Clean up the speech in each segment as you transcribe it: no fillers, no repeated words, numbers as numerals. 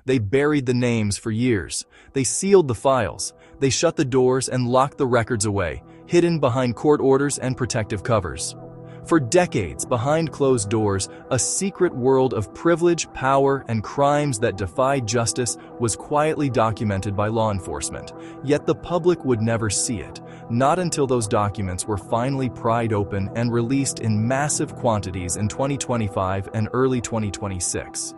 They buried the names for years. They sealed the files. They shut the doors and locked the records away, hidden behind court orders and protective covers. For decades, behind closed doors, a secret world of privilege, power, and crimes that defied justice was quietly documented by law enforcement. Yet the public would never see it, not until those documents were finally pried open and released in massive quantities in 2025 and early 2026.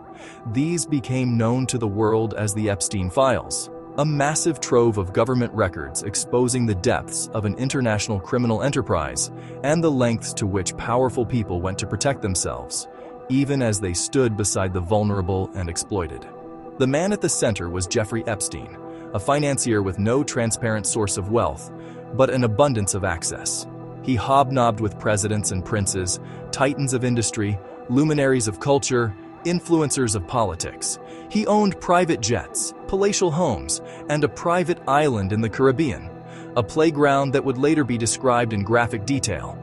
These became known to the world as the Epstein Files, a massive trove of government records exposing the depths of an international criminal enterprise and the lengths to which powerful people went to protect themselves, even as they stood beside the vulnerable and exploited. The man at the center was Jeffrey Epstein, a financier with no transparent source of wealth, but an abundance of access. He hobnobbed with presidents and princes, titans of industry, luminaries of culture, influencers of politics. He owned private jets, palatial homes, and a private island in the Caribbean, a playground that would later be described in graphic detail.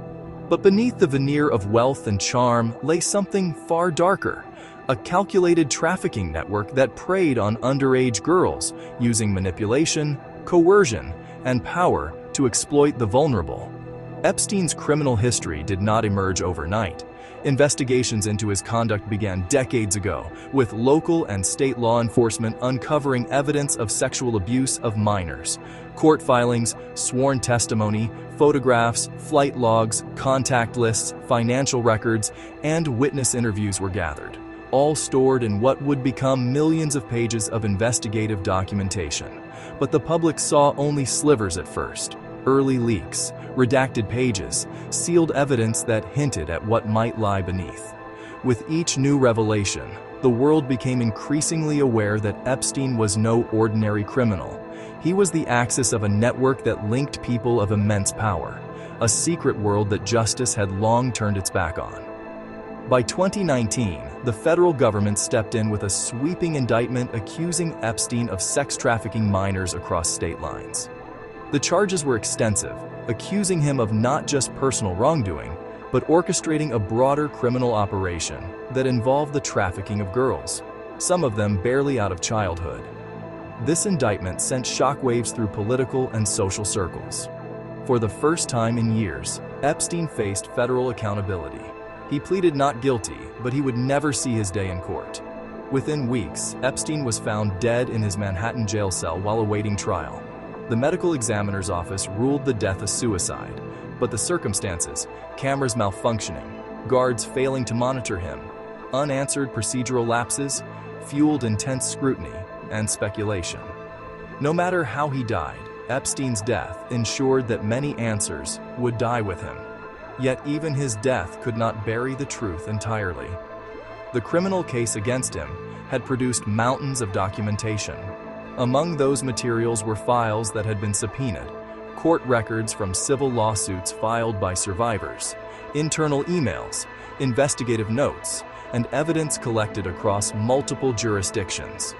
But beneath the veneer of wealth and charm lay something far darker, a calculated trafficking network that preyed on underage girls, using manipulation, coercion, and power to exploit the vulnerable. Epstein's criminal history did not emerge overnight. Investigations into his conduct began decades ago, with local and state law enforcement uncovering evidence of sexual abuse of minors. Court filings, sworn testimony, photographs, flight logs, contact lists, financial records, and witness interviews were gathered, all stored in what would become millions of pages of investigative documentation. But the public saw only slivers at first. Early leaks, redacted pages, sealed evidence that hinted at what might lie beneath. With each new revelation, the world became increasingly aware that Epstein was no ordinary criminal. He was the axis of a network that linked people of immense power, a secret world that justice had long turned its back on. By 2019, the federal government stepped in with a sweeping indictment accusing Epstein of sex trafficking minors across state lines. The charges were extensive, accusing him of not just personal wrongdoing, but orchestrating a broader criminal operation that involved the trafficking of girls, some of them barely out of childhood. This indictment sent shockwaves through political and social circles. For the first time in years, Epstein faced federal accountability. He pleaded not guilty, but he would never see his day in court. Within weeks, Epstein was found dead in his Manhattan jail cell while awaiting trial. The medical examiner's office ruled the death a suicide, but the circumstances, cameras malfunctioning, guards failing to monitor him, unanswered procedural lapses, fueled intense scrutiny and speculation. No matter how he died, Epstein's death ensured that many answers would die with him. Yet even his death could not bury the truth entirely. The criminal case against him had produced mountains of documentation. Among those materials were files that had been subpoenaed, court records from civil lawsuits filed by survivors, internal emails, investigative notes, and evidence collected across multiple jurisdictions.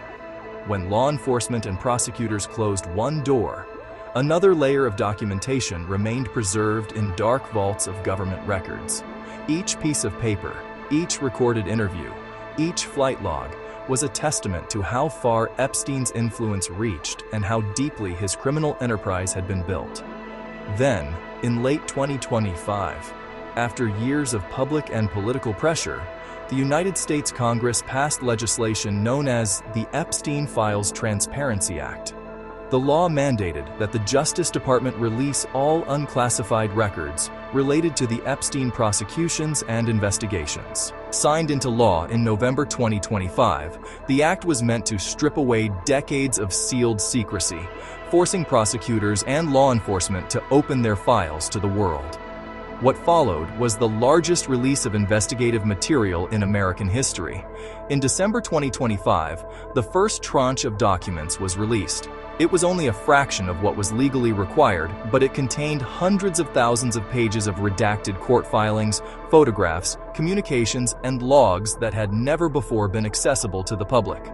When law enforcement and prosecutors closed one door, another layer of documentation remained preserved in dark vaults of government records. Each piece of paper, each recorded interview, each flight log, was a testament to how far Epstein's influence reached and how deeply his criminal enterprise had been built. Then, in late 2025, after years of public and political pressure, the United States Congress passed legislation known as the Epstein Files Transparency Act. The law mandated that the Justice Department release all unclassified records related to the Epstein prosecutions and investigations. Signed into law in November 2025, the act was meant to strip away decades of sealed secrecy, forcing prosecutors and law enforcement to open their files to the world. What followed was the largest release of investigative material in American history. In December 2025, the first tranche of documents was released. It was only a fraction of what was legally required, but it contained hundreds of thousands of pages of redacted court filings, photographs, communications, and logs that had never before been accessible to the public.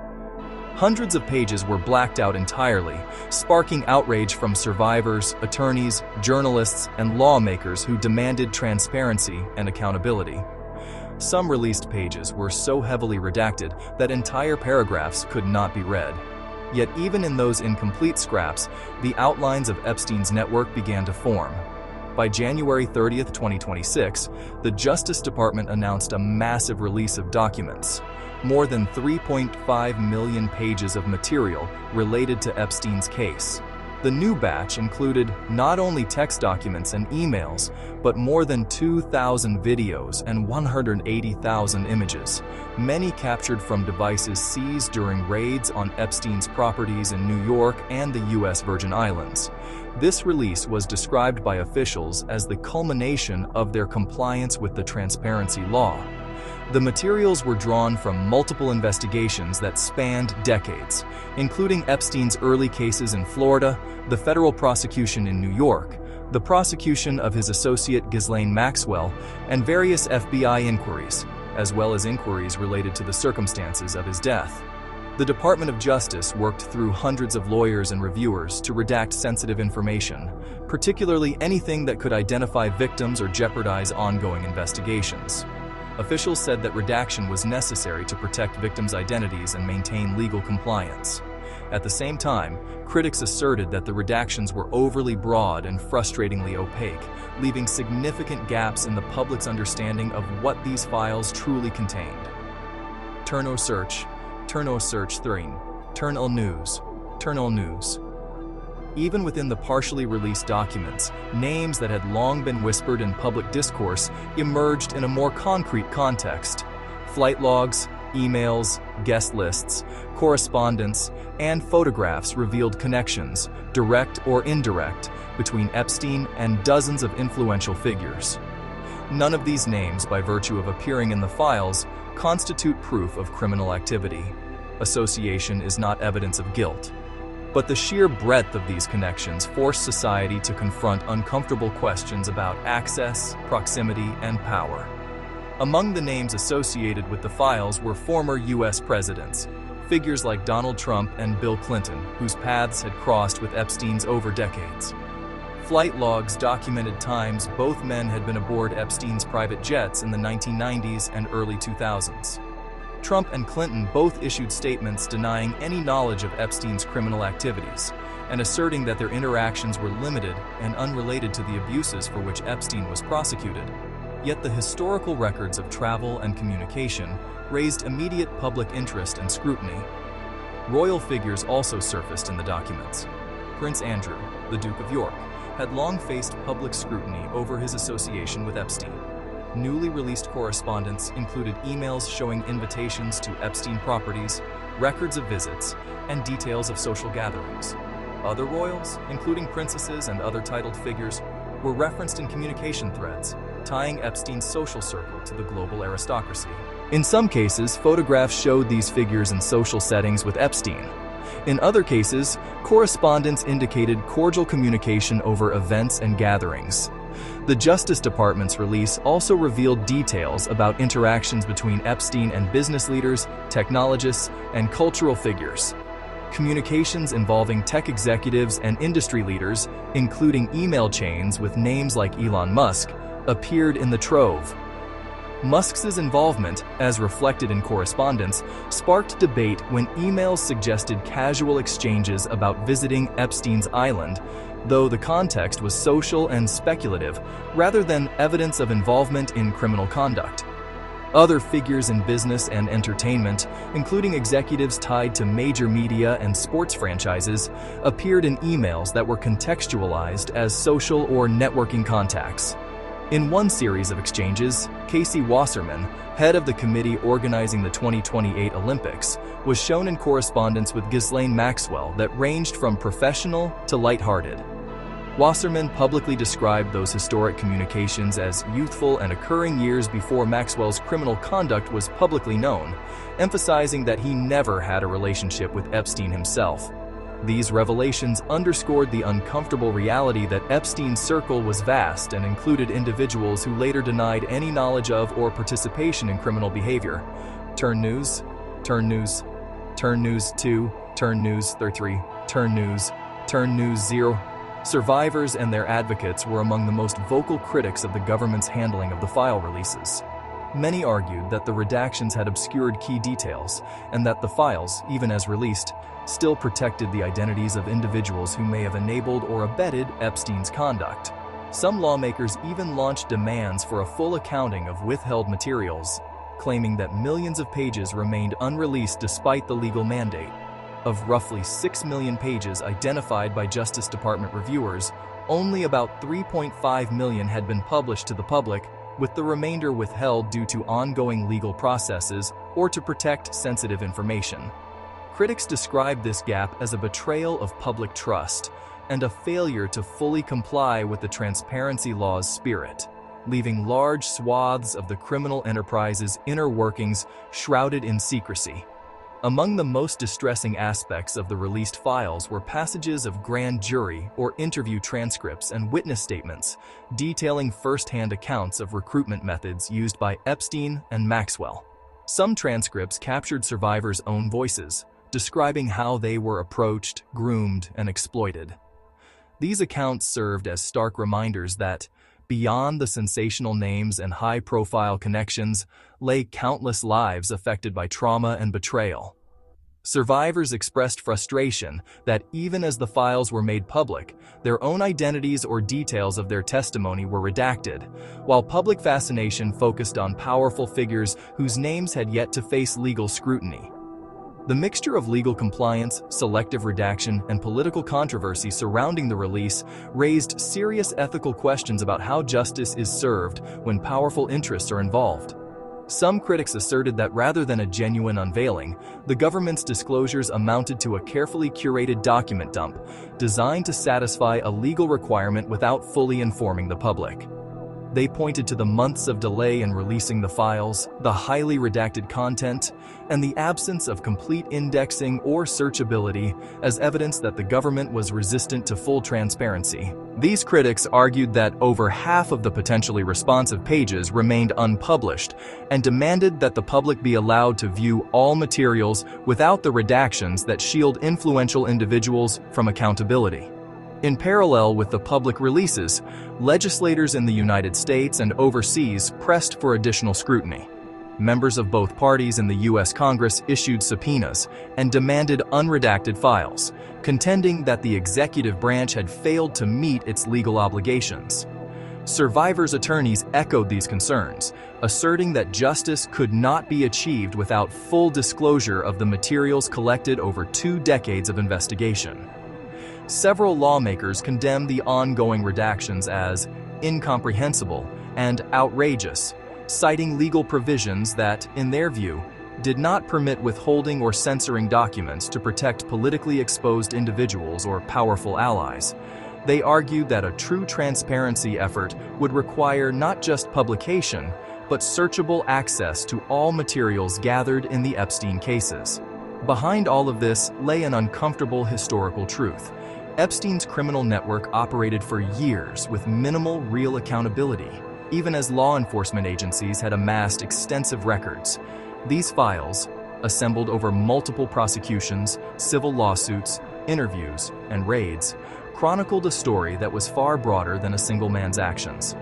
Hundreds of pages were blacked out entirely, sparking outrage from survivors, attorneys, journalists, and lawmakers who demanded transparency and accountability. Some released pages were so heavily redacted that entire paragraphs could not be read. Yet even in those incomplete scraps, the outlines of Epstein's network began to form. By January 30, 2026, the Justice Department announced a massive release of documents. More than 3.5 million pages of material related to Epstein's case. The new batch included not only text documents and emails, but more than 2,000 videos and 180,000 images, many captured from devices seized during raids on Epstein's properties in New York and the U.S. Virgin Islands. This release was described by officials as the culmination of their compliance with the transparency law. The materials were drawn from multiple investigations that spanned decades, including Epstein's early cases in Florida, the federal prosecution in New York, the prosecution of his associate Ghislaine Maxwell, and various FBI inquiries, as well as inquiries related to the circumstances of his death. The Department of Justice worked through hundreds of lawyers and reviewers to redact sensitive information, particularly anything that could identify victims or jeopardize ongoing investigations. Officials said that redaction was necessary to protect victims' identities and maintain legal compliance. At the same time, critics asserted that the redactions were overly broad and frustratingly opaque, leaving significant gaps in the public's understanding of what these files truly contained. Turn o search 3. Turn o news. Even within the partially released documents, names that had long been whispered in public discourse emerged in a more concrete context. Flight logs, emails, guest lists, correspondence, and photographs revealed connections, direct or indirect, between Epstein and dozens of influential figures. None of these names, by virtue of appearing in the files, constitute proof of criminal activity. Association is not evidence of guilt. But the sheer breadth of these connections forced society to confront uncomfortable questions about access, proximity, and power. Among the names associated with the files were former U.S. presidents, figures like Donald Trump and Bill Clinton, whose paths had crossed with Epstein's over decades. Flight logs documented times both men had been aboard Epstein's private jets in the 1990s and early 2000s. Trump and Clinton both issued statements denying any knowledge of Epstein's criminal activities and asserting that their interactions were limited and unrelated to the abuses for which Epstein was prosecuted. Yet the historical records of travel and communication raised immediate public interest and scrutiny. Royal figures also surfaced in the documents. Prince Andrew, the Duke of York, had long faced public scrutiny over his association with Epstein. Newly released correspondence included emails showing invitations to Epstein properties, records of visits, and details of social gatherings. Other royals, including princesses and other titled figures, were referenced in communication threads, tying Epstein's social circle to the global aristocracy. In some cases, photographs showed these figures in social settings with Epstein. In other cases, correspondence indicated cordial communication over events and gatherings. The Justice Department's release also revealed details about interactions between Epstein and business leaders, technologists, and cultural figures. Communications involving tech executives and industry leaders, including email chains with names like Elon Musk, appeared in the trove. Musk's involvement, as reflected in correspondence, sparked debate when emails suggested casual exchanges about visiting Epstein's island, though the context was social and speculative rather than evidence of involvement in criminal conduct. Other figures in business and entertainment, including executives tied to major media and sports franchises, appeared in emails that were contextualized as social or networking contacts. In one series of exchanges, Casey Wasserman, head of the committee organizing the 2028 Olympics, was shown in correspondence with Ghislaine Maxwell that ranged from professional to lighthearted. Wasserman publicly described those historic communications as youthful and occurring years before Maxwell's criminal conduct was publicly known, emphasizing that he never had a relationship with Epstein himself. These revelations underscored the uncomfortable reality that Epstein's circle was vast and included individuals who later denied any knowledge of or participation in criminal behavior. Turn News, Turn News, Turn News 2, Turn News 3, Turn News 0. Survivors and their advocates were among the most vocal critics of the government's handling of the file releases. Many argued that the redactions had obscured key details, and that the files, even as released, still protected the identities of individuals who may have enabled or abetted Epstein's conduct. Some lawmakers even launched demands for a full accounting of withheld materials, claiming that millions of pages remained unreleased despite the legal mandate. Of roughly 6 million pages identified by Justice Department reviewers, only about 3.5 million had been published to the public, with the remainder withheld due to ongoing legal processes or to protect sensitive information. Critics described this gap as a betrayal of public trust and a failure to fully comply with the transparency law's spirit, leaving large swaths of the criminal enterprise's inner workings shrouded in secrecy. Among the most distressing aspects of the released files were passages of grand jury or interview transcripts and witness statements detailing first-hand accounts of recruitment methods used by Epstein and Maxwell. Some transcripts captured survivors' own voices, describing how they were approached, groomed, and exploited. These accounts served as stark reminders that, beyond the sensational names and high-profile connections, lay countless lives affected by trauma and betrayal. Survivors expressed frustration that even as the files were made public, their own identities or details of their testimony were redacted, while public fascination focused on powerful figures whose names had yet to face legal scrutiny. The mixture of legal compliance, selective redaction, and political controversy surrounding the release raised serious ethical questions about how justice is served when powerful interests are involved. Some critics asserted that rather than a genuine unveiling, the government's disclosures amounted to a carefully curated document dump designed to satisfy a legal requirement without fully informing the public. They pointed to the months of delay in releasing the files, the highly redacted content, and the absence of complete indexing or searchability as evidence that the government was resistant to full transparency. These critics argued that over half of the potentially responsive pages remained unpublished and demanded that the public be allowed to view all materials without the redactions that shield influential individuals from accountability. In parallel with the public releases, legislators in the United States and overseas pressed for additional scrutiny. Members of both parties in the U.S. Congress issued subpoenas and demanded unredacted files, contending that the executive branch had failed to meet its legal obligations. Survivors' attorneys echoed these concerns, asserting that justice could not be achieved without full disclosure of the materials collected over 2 decades of investigation. Several lawmakers condemned the ongoing redactions as incomprehensible and outrageous, citing legal provisions that, in their view, did not permit withholding or censoring documents to protect politically exposed individuals or powerful allies. They argued that a true transparency effort would require not just publication, but searchable access to all materials gathered in the Epstein cases. Behind all of this lay an uncomfortable historical truth. Epstein's criminal network operated for years with minimal real accountability, even as law enforcement agencies had amassed extensive records. These files, assembled over multiple prosecutions, civil lawsuits, interviews, and raids, chronicled a story that was far broader than a single man's actions.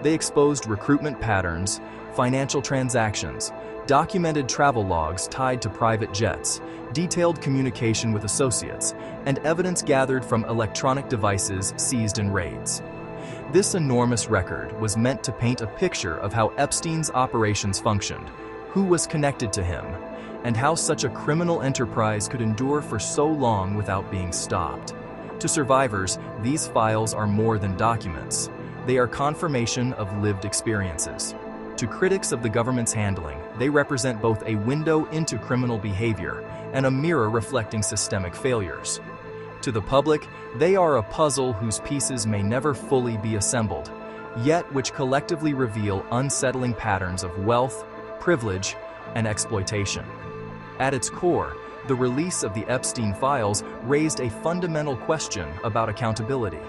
They exposed recruitment patterns, financial transactions, documented travel logs tied to private jets, detailed communication with associates, and evidence gathered from electronic devices seized in raids. This enormous record was meant to paint a picture of how Epstein's operations functioned, who was connected to him, and how such a criminal enterprise could endure for so long without being stopped. To survivors, these files are more than documents. They are confirmation of lived experiences. To critics of the government's handling, they represent both a window into criminal behavior and a mirror reflecting systemic failures. To the public, they are a puzzle whose pieces may never fully be assembled, yet which collectively reveal unsettling patterns of wealth, privilege, and exploitation. At its core, the release of the Epstein Files raised a fundamental question about accountability.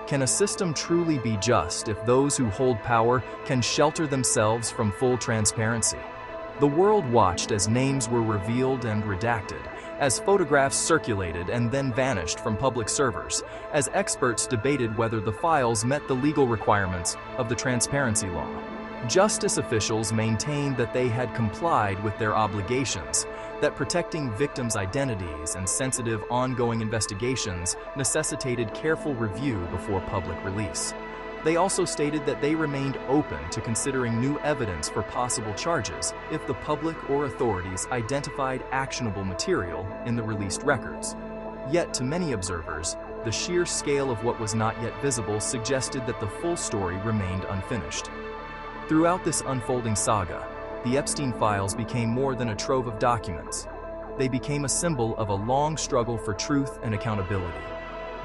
Can a system truly be just if those who hold power can shelter themselves from full transparency? The world watched as names were revealed and redacted, as photographs circulated and then vanished from public servers, as experts debated whether the files met the legal requirements of the transparency law. Justice officials maintained that they had complied with their obligations, that protecting victims' identities and sensitive ongoing investigations necessitated careful review before public release. They also stated that they remained open to considering new evidence for possible charges if the public or authorities identified actionable material in the released records. Yet, to many observers, the sheer scale of what was not yet visible suggested that the full story remained unfinished. Throughout this unfolding saga, the Epstein Files became more than a trove of documents. They became a symbol of a long struggle for truth and accountability.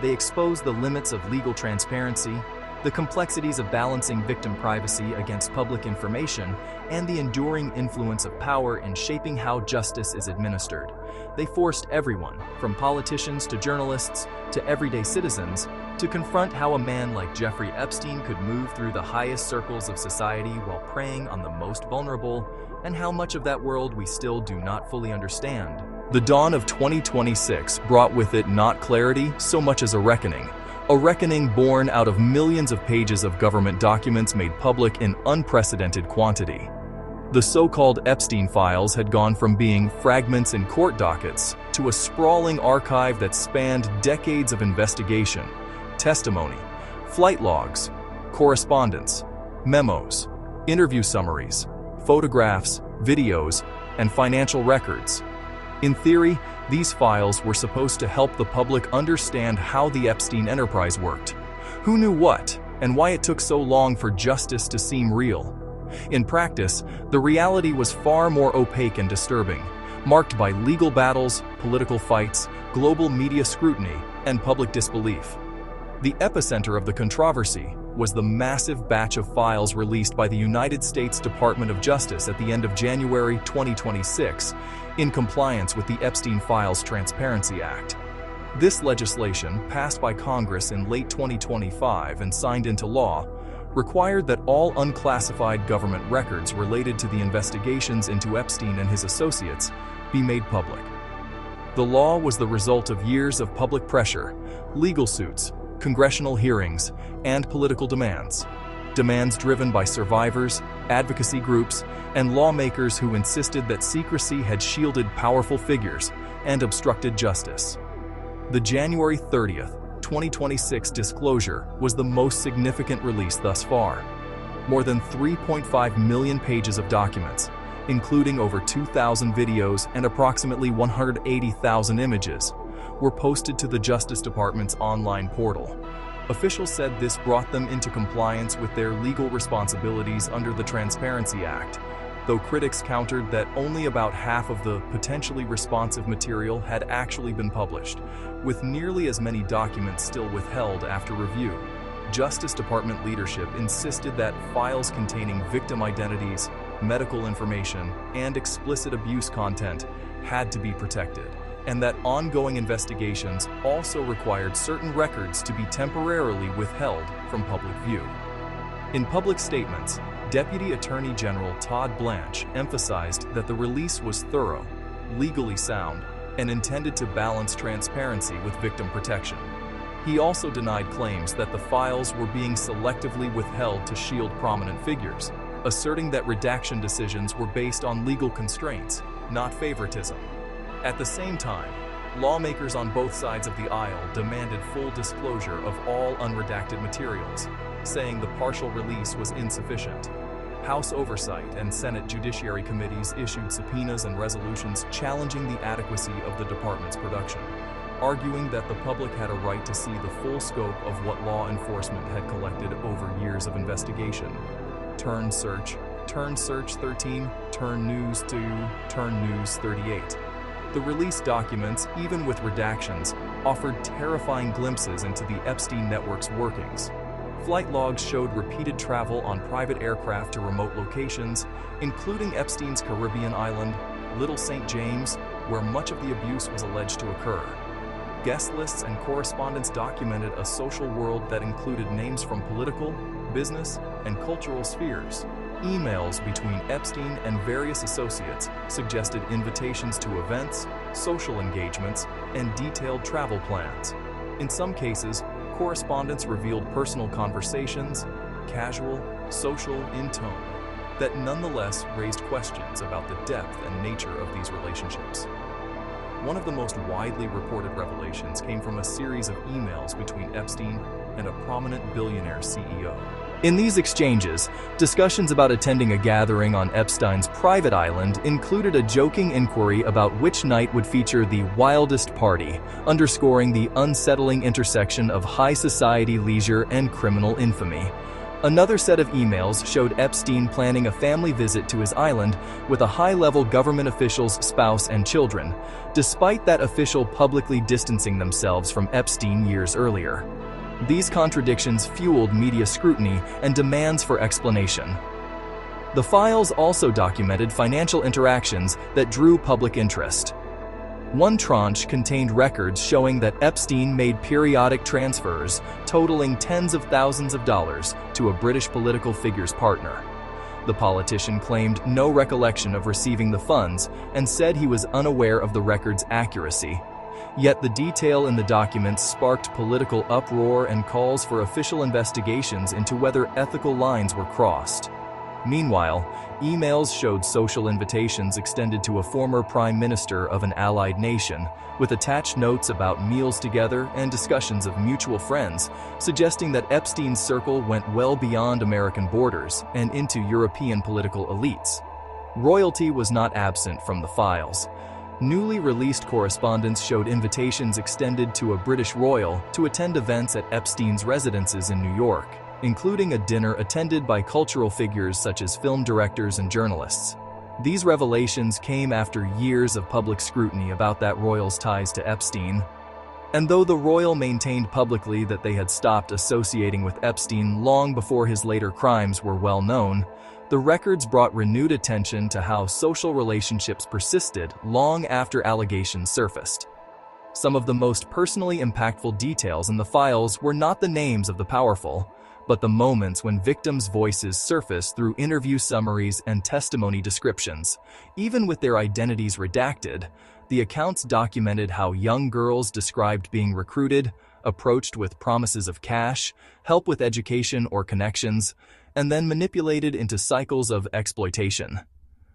They exposed the limits of legal transparency, the complexities of balancing victim privacy against public information, and the enduring influence of power in shaping how justice is administered. They forced everyone, from politicians to journalists to everyday citizens, to confront how a man like Jeffrey Epstein could move through the highest circles of society while preying on the most vulnerable, and how much of that world we still do not fully understand. The dawn of 2026 brought with it not clarity so much as a reckoning born out of millions of pages of government documents made public in unprecedented quantity. The so-called Epstein Files had gone from being fragments in court dockets to a sprawling archive that spanned decades of investigation, testimony, flight logs, correspondence, memos, interview summaries, photographs, videos, and financial records. In theory, these files were supposed to help the public understand how the Epstein enterprise worked, who knew what, and why it took so long for justice to seem real. In practice, the reality was far more opaque and disturbing, marked by legal battles, political fights, global media scrutiny, and public disbelief. The epicenter of the controversy was the massive batch of files released by the United States Department of Justice at the end of January 2026, in compliance with the Epstein Files Transparency Act. This legislation, passed by Congress in late 2025 and signed into law, required that all unclassified government records related to the investigations into Epstein and his associates be made public. The law was the result of years of public pressure, legal suits, congressional hearings, and political demands driven by survivors, advocacy groups, and lawmakers who insisted that secrecy had shielded powerful figures and obstructed justice. The January 30th, 2026 disclosure was the most significant release thus far. More than 3.5 million pages of documents, including over 2,000 videos and approximately 180,000 images, were posted to the Justice Department's online portal. Officials said this brought them into compliance with their legal responsibilities under the Transparency Act, though critics countered that only about half of the potentially responsive material had actually been published, with nearly as many documents still withheld after review. Justice Department leadership insisted that files containing victim identities, medical information, and explicit abuse content had to be protected, and that ongoing investigations also required certain records to be temporarily withheld from public view. In public statements, Deputy Attorney General Todd Blanche emphasized that the release was thorough, legally sound, and intended to balance transparency with victim protection. He also denied claims that the files were being selectively withheld to shield prominent figures, asserting that redaction decisions were based on legal constraints, not favoritism. At the same time, lawmakers on both sides of the aisle demanded full disclosure of all unredacted materials, saying the partial release was insufficient. House Oversight and Senate Judiciary Committees issued subpoenas and resolutions challenging the adequacy of the department's production, arguing that the public had a right to see the full scope of what law enforcement had collected over years of investigation. Turn Search 13, Turn News 2, Turn News 38. The released documents, even with redactions, offered terrifying glimpses into the Epstein network's workings. Flight logs showed repeated travel on private aircraft to remote locations, including Epstein's Caribbean island, Little St. James, where much of the abuse was alleged to occur. Guest lists and correspondence documented a social world that included names from political, business, and cultural spheres. Emails between Epstein and various associates suggested invitations to events, social engagements, and detailed travel plans. In some cases, correspondence revealed personal conversations, casual, social in tone, that nonetheless raised questions about the depth and nature of these relationships. One of the most widely reported revelations came from a series of emails between Epstein and a prominent billionaire CEO. In these exchanges, discussions about attending a gathering on Epstein's private island included a joking inquiry about which night would feature the wildest party, underscoring the unsettling intersection of high society leisure and criminal infamy. Another set of emails showed Epstein planning a family visit to his island with a high-level government official's spouse and children, despite that official publicly distancing themselves from Epstein years earlier. These contradictions fueled media scrutiny and demands for explanation. The files also documented financial interactions that drew public interest. One tranche contained records showing that Epstein made periodic transfers totaling tens of thousands of dollars to a British political figure's partner. The politician claimed no recollection of receiving the funds and said he was unaware of the record's accuracy. Yet the detail in the documents sparked political uproar and calls for official investigations into whether ethical lines were crossed. Meanwhile, emails showed social invitations extended to a former prime minister of an allied nation, with attached notes about meals together and discussions of mutual friends, suggesting that Epstein's circle went well beyond American borders and into European political elites. Royalty was not absent from the files. Newly released correspondence showed invitations extended to a British royal to attend events at Epstein's residences in New York, including a dinner attended by cultural figures such as film directors and journalists. These revelations came after years of public scrutiny about that royal's ties to Epstein. And though the royal maintained publicly that they had stopped associating with Epstein long before his later crimes were well known, the records brought renewed attention to how social relationships persisted long after allegations surfaced. Some of the most personally impactful details in the files were not the names of the powerful, but the moments when victims' voices surfaced through interview summaries and testimony descriptions. Even with their identities redacted, the accounts documented how young girls described being recruited, approached with promises of cash, help with education or connections, and then manipulated into cycles of exploitation.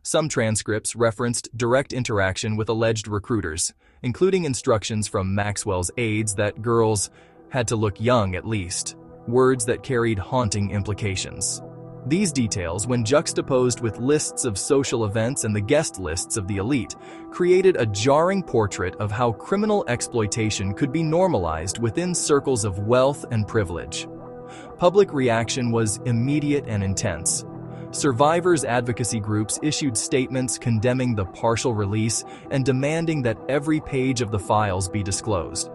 Some transcripts referenced direct interaction with alleged recruiters, including instructions from Maxwell's aides that girls had to look young at least, words that carried haunting implications. These details, when juxtaposed with lists of social events and the guest lists of the elite, created a jarring portrait of how criminal exploitation could be normalized within circles of wealth and privilege. Public reaction was immediate and intense. Survivors' advocacy groups issued statements condemning the partial release and demanding that every page of the files be disclosed.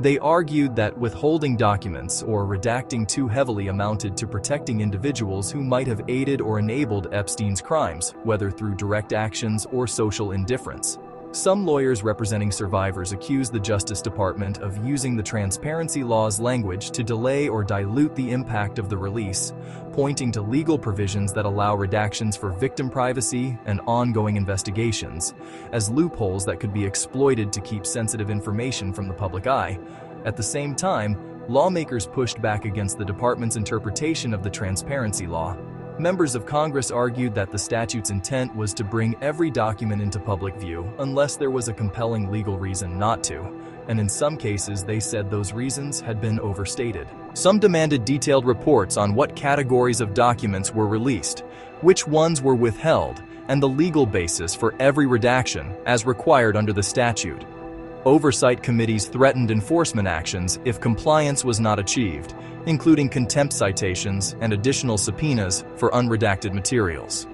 They argued that withholding documents or redacting too heavily amounted to protecting individuals who might have aided or enabled Epstein's crimes, whether through direct actions or social indifference. Some lawyers representing survivors accused the Justice Department of using the transparency law's language to delay or dilute the impact of the release, pointing to legal provisions that allow redactions for victim privacy and ongoing investigations as loopholes that could be exploited to keep sensitive information from the public eye. At the same time, lawmakers pushed back against the department's interpretation of the transparency law. Members of Congress argued that the statute's intent was to bring every document into public view unless there was a compelling legal reason not to, and in some cases they said those reasons had been overstated. Some demanded detailed reports on what categories of documents were released, which ones were withheld, and the legal basis for every redaction as required under the statute. Oversight committees threatened enforcement actions if compliance was not achieved, including contempt citations and additional subpoenas for unredacted materials.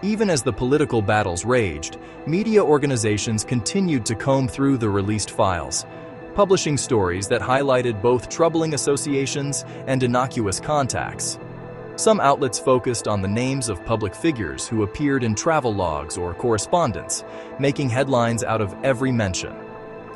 Even as the political battles raged, media organizations continued to comb through the released files, publishing stories that highlighted both troubling associations and innocuous contacts. Some outlets focused on the names of public figures who appeared in travel logs or correspondence, making headlines out of every mention.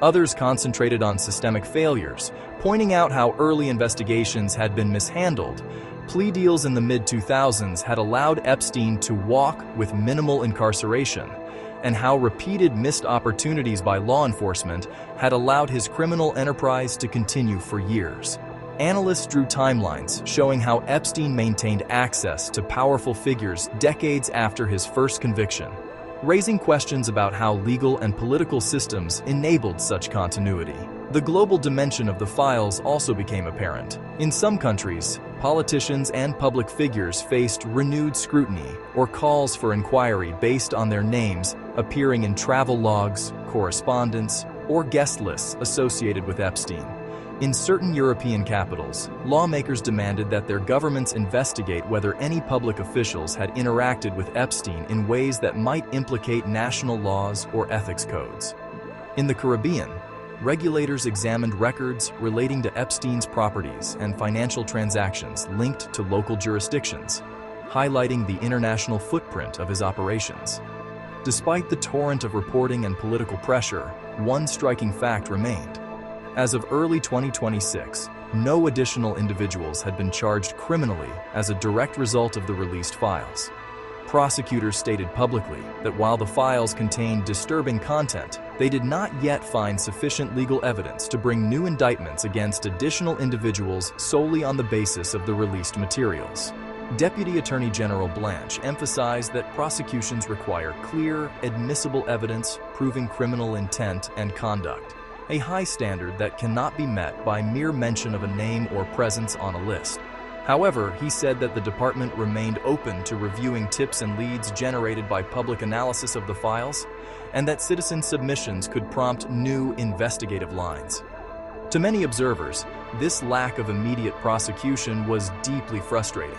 Others concentrated on systemic failures, pointing out how early investigations had been mishandled. Plea deals in the mid-2000s had allowed Epstein to walk with minimal incarceration, and how repeated missed opportunities by law enforcement had allowed his criminal enterprise to continue for years. Analysts drew timelines showing how Epstein maintained access to powerful figures decades after his first conviction, raising questions about how legal and political systems enabled such continuity. The global dimension of the files also became apparent. In some countries, politicians and public figures faced renewed scrutiny or calls for inquiry based on their names appearing in travel logs, correspondence, or guest lists associated with Epstein. In certain European capitals, lawmakers demanded that their governments investigate whether any public officials had interacted with Epstein in ways that might implicate national laws or ethics codes. In the Caribbean, regulators examined records relating to Epstein's properties and financial transactions linked to local jurisdictions, highlighting the international footprint of his operations. Despite the torrent of reporting and political pressure, one striking fact remained. As of early 2026, no additional individuals had been charged criminally as a direct result of the released files. Prosecutors stated publicly that while the files contained disturbing content, they did not yet find sufficient legal evidence to bring new indictments against additional individuals solely on the basis of the released materials. Deputy Attorney General Blanche emphasized that prosecutions require clear, admissible evidence proving criminal intent and conduct, a high standard that cannot be met by mere mention of a name or presence on a list. However, he said that the department remained open to reviewing tips and leads generated by public analysis of the files, and that citizen submissions could prompt new investigative lines. To many observers, this lack of immediate prosecution was deeply frustrating.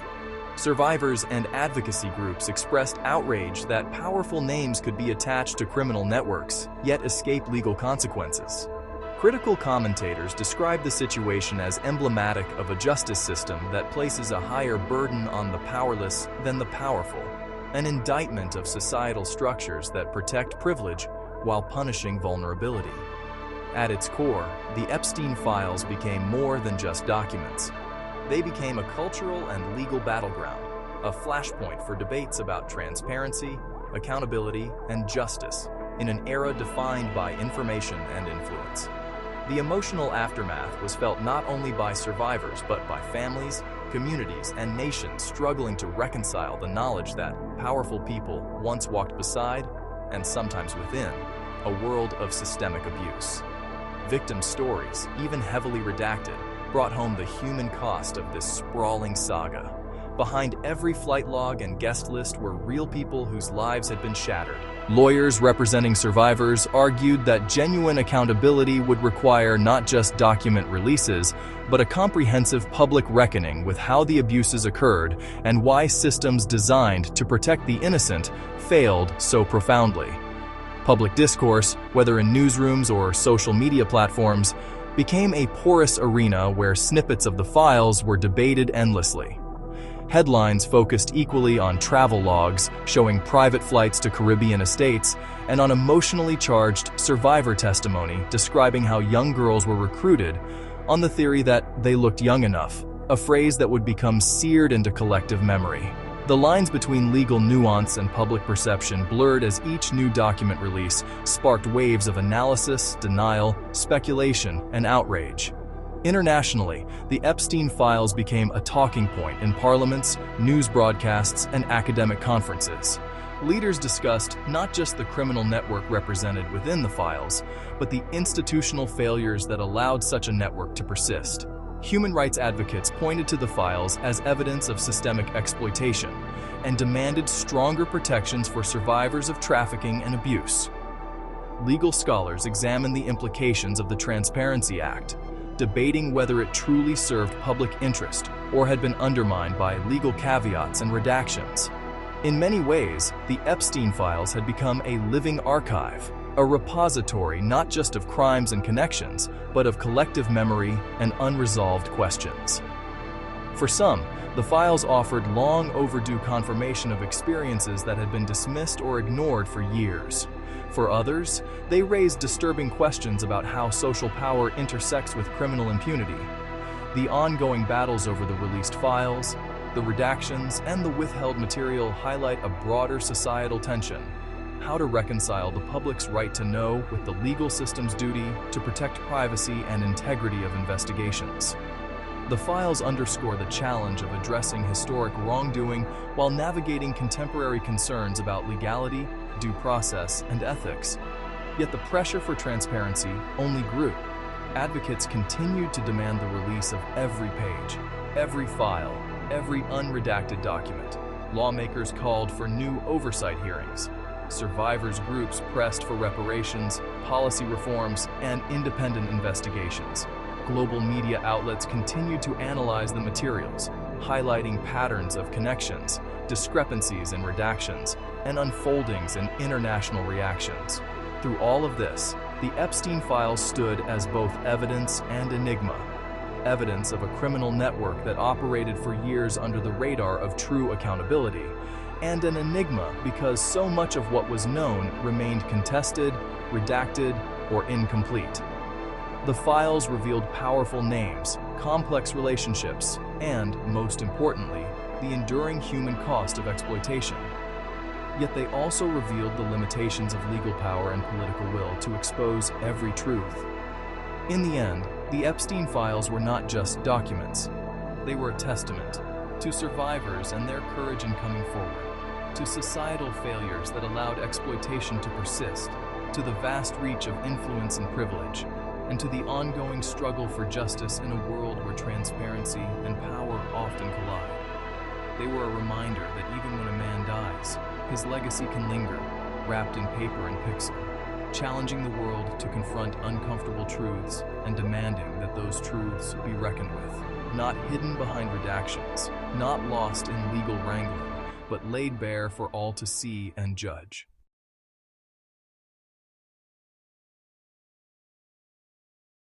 Survivors and advocacy groups expressed outrage that powerful names could be attached to criminal networks, yet escape legal consequences. Critical commentators describe the situation as emblematic of a justice system that places a higher burden on the powerless than the powerful, an indictment of societal structures that protect privilege while punishing vulnerability. At its core, the Epstein Files became more than just documents. They became a cultural and legal battleground, a flashpoint for debates about transparency, accountability, and justice in an era defined by information and influence. The emotional aftermath was felt not only by survivors but by families, communities, and nations struggling to reconcile the knowledge that powerful people once walked beside, and sometimes within, a world of systemic abuse. Victim stories, even heavily redacted, brought home the human cost of this sprawling saga. Behind every flight log and guest list were real people whose lives had been shattered. Lawyers representing survivors argued that genuine accountability would require not just document releases, but a comprehensive public reckoning with how the abuses occurred and why systems designed to protect the innocent failed so profoundly. Public discourse, whether in newsrooms or social media platforms, became a porous arena where snippets of the files were debated endlessly. Headlines focused equally on travel logs showing private flights to Caribbean estates and on emotionally charged survivor testimony describing how young girls were recruited on the theory that they looked young enough, a phrase that would become seared into collective memory. The lines between legal nuance and public perception blurred as each new document release sparked waves of analysis, denial, speculation, and outrage. Internationally, the Epstein Files became a talking point in parliaments, news broadcasts, and academic conferences. Leaders discussed not just the criminal network represented within the files, but the institutional failures that allowed such a network to persist. Human rights advocates pointed to the files as evidence of systemic exploitation and demanded stronger protections for survivors of trafficking and abuse. Legal scholars examined the implications of the Transparency Act, debating whether it truly served public interest or had been undermined by legal caveats and redactions. In many ways, the Epstein Files had become a living archive, a repository not just of crimes and connections, but of collective memory and unresolved questions. For some, the files offered long overdue confirmation of experiences that had been dismissed or ignored for years. For others, they raised disturbing questions about how social power intersects with criminal impunity. The ongoing battles over the released files, the redactions, and the withheld material highlight a broader societal tension: how to reconcile the public's right to know with the legal system's duty to protect privacy and integrity of investigations. The files underscore the challenge of addressing historic wrongdoing while navigating contemporary concerns about legality, due process, and ethics. Yet the pressure for transparency only grew. Advocates continued to demand the release of every page, every file, every unredacted document. Lawmakers called for new oversight hearings. Survivors' groups pressed for reparations, policy reforms, and independent investigations. Global media outlets continued to analyze the materials, highlighting patterns of connections, discrepancies in redactions, and unfoldings in international reactions. Through all of this, the Epstein Files stood as both evidence and enigma. Evidence of a criminal network that operated for years under the radar of true accountability, and an enigma because so much of what was known remained contested, redacted, or incomplete. The files revealed powerful names, complex relationships, and, most importantly, the enduring human cost of exploitation. Yet they also revealed the limitations of legal power and political will to expose every truth. In the end, the Epstein Files were not just documents. They were a testament to survivors and their courage in coming forward, to societal failures that allowed exploitation to persist, to the vast reach of influence and privilege, and to the ongoing struggle for justice in a world where transparency and power often collide. They were a reminder that even when a man dies, his legacy can linger, wrapped in paper and pixel, challenging the world to confront uncomfortable truths and demanding that those truths be reckoned with, not hidden behind redactions, not lost in legal wrangling, but laid bare for all to see and judge.